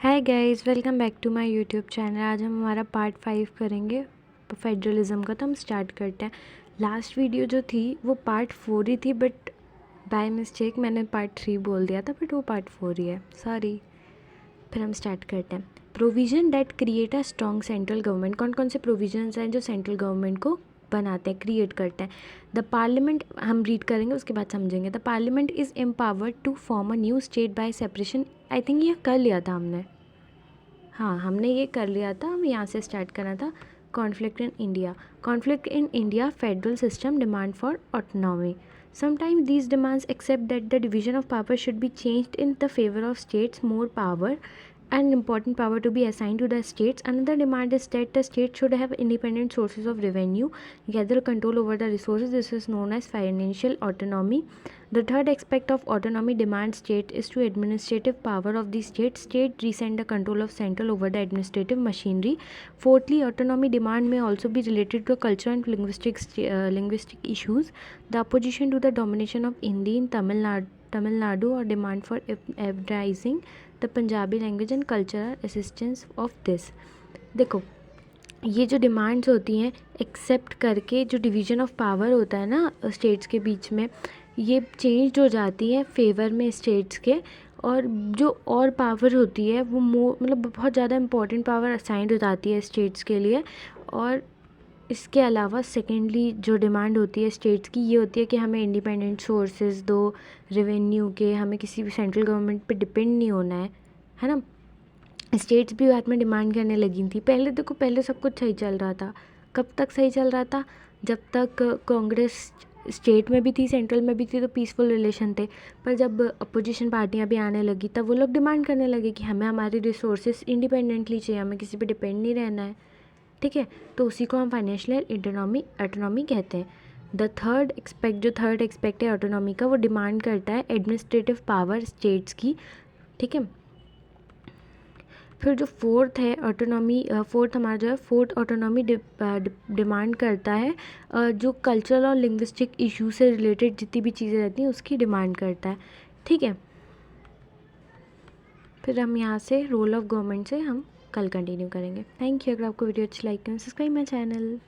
Hi guys, welcome back to my YouTube channel. आज हम हमारा पार्ट 5 करेंगे फेडरलिज्म का। तो हम स्टार्ट करते हैं। लास्ट वीडियो जो थी वो पार्ट 4 ही थी, बट बाय मिस्टेक मैंने पार्ट 3 बोल दिया था, बट वो पार्ट 4 ही है, सॉरी। फिर हम स्टार्ट करते हैं। Provision that create a strong central government. कौन कौन से प्रोविजंस हैं जो सेंट्रल गवर्नमेंट को बनाते हैं, क्रिएट करते हैं। द पार्लियामेंट, हम रीड करेंगे उसके बाद समझेंगे। The parliament is empowered to form a new state by separation. I think ये कर लिया था हमने, हाँ हमने ये कर लिया था। हम यहाँ से स्टार्ट करना था। Conflict in India. Conflict in India, federal system, demand for autonomy. Sometimes these demands accept that the division of power should be changed in the favor of states. More power and important power to be assigned to the states. Another demand is that the state should have independent sources of revenue, gather control over the resources. This is known as financial autonomy. The third aspect of autonomy demands state is to administrative power of the state. State rescind the control of central over the administrative machinery. Fourthly, autonomy demand may also be related to culture and linguistic issues. The opposition to the domination of Hindi in Tamil Nadu or demand for advertising the Punjabi language and cultural assistance of this. देखो, ये जो demands होती हैं accept करके, जो division of power होता है ना स्टेट्स के बीच में, ये चेंज हो जाती है फेवर में स्टेट्स के। और जो और पावर होती है वो मतलब बहुत ज़्यादा इंपॉर्टेंट पावर असाइंड हो जाती है स्टेट्स के लिए। और इसके अलावा सेकेंडली जो डिमांड होती है स्टेट्स की, ये होती है कि हमें इंडिपेंडेंट सोर्सेज दो रेवेन्यू के, हमें किसी भी सेंट्रल गवर्नमेंट पे डिपेंड नहीं होना है ना। स्टेट्स भी बाद में डिमांड करने लगी थी। पहले देखो, पहले सब कुछ सही चल रहा था। कब तक सही चल रहा था? जब तक कांग्रेस स्टेट में भी थी, सेंट्रल में भी थी, तो पीसफुल रिलेशन थे। पर जब अपोजिशन पार्टियां भी आने लगी, तब वो लोग डिमांड करने लगे कि हमें हमारे रिसोर्सेज इंडिपेंडेंटली चाहिए, हमें किसी पे डिपेंड नहीं रहना है। ठीक है, तो उसी को हम फाइनेंशियल ऑटोनॉमी कहते हैं। जो थर्ड एक्सपेक्ट है ऑटोनॉमी का, वो डिमांड करता है एडमिनिस्ट्रेटिव पावर स्टेट्स की। ठीक है, फिर जो फोर्थ है ऑटोनॉमी, फोर्थ हमारा जो है फोर्थ ऑटोनॉमी डिमांड करता है जो कल्चरल और लिंग्विस्टिक इशू से रिलेटेड जितनी भी चीज़ें रहती हैं उसकी डिमांड करता है। ठीक है, फिर हम यहाँ से रोल ऑफ गवर्नमेंट से हम कल कंटिन्यू करेंगे। Thank you. अगर आपको वीडियो अच्छी लाइक करें, सब्सक्राइब माई चैनल।